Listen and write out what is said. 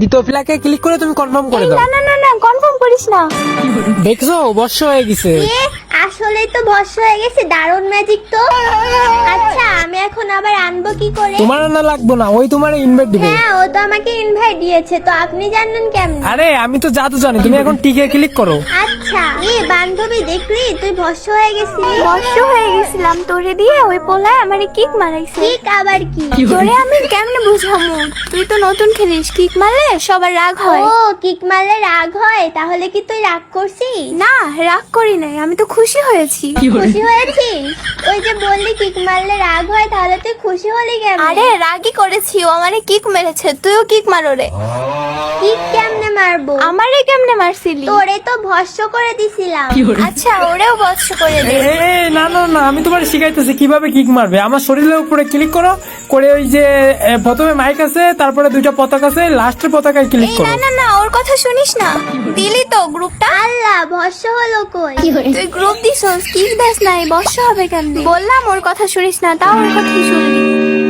পিতোফিলাকে click করে তুমি confirm করে দাও। না না না না, কনফার্ম করিস না। দেখছো বর্ষ হয়ে গেছে। আসলেই তো ভস্য হয়ে গেছে, দারুণ ম্যাজিক তো। আচ্ছা আমি এখন আবার আনবো কি করে? তোমার না লাগবো না, ওই তোমার ইনভাইট দিবে। হ্যাঁ ও তো আমাকে ইনভাইট দিয়েছে, তো আপনি জানলেন কেমন? আরে আমি তো জাদু জানি, তুমি এখন টিকে ক্লিক করো। আচ্ছা বান্ধবী দেখলি তুই ভস্য হয়ে গেছিস। ভস্য হয়ে গেছিলাম তোরে দিয়ে, ওই পোলায় আমারে কিক মারাইছে। কিক আবার কি? তোরে আমি কেমনে বুঝামু? তুই তো নতুন খেলিস, কিক মারলে সবার রাগ হয়। ও কিক মারলে রাগ হয়, তাহলে কি তুই রাগ করছিস? না রাগ করি নাই, আমি তো খুশি হয়েছি। খুশি হয়েছিস? ওই যে বললি কিক মারলে রাগ হয়, তাহলে তুই খুশি হলি কেন? আরে রাগই করেছি, ও আমারে কিক মেরেছে, তুইও কিক মারো রে। কিক কেমনে মারবো? আমারে কেমনে মারছিলি? তোরে তো ভস্য করে দিছিলাম। আচ্ছা ওরেও ভস্য করে দে। না না না, আমি তোমার শিখাইতেছি কিভাবে কিক মারবে। আমার শরীরের উপরে ক্লিক করো, করে ওই যে প্রথমে মাইক আছে, তারপরে দুইটা পতাকা আছে, লাস্টের পতাকায় ক্লিক এই করো। না না না, ওর কথা শুনিস না। দিলি তো গ্রুপটা। আল্লাহ ভস্য হলো কই? তুই গ্রুপ দিছস, কিক দাস নাই, ভস্য হবে কেমনে? বললাম ওর কথা শুনিস না, তাও ওর কথাই শুনলি।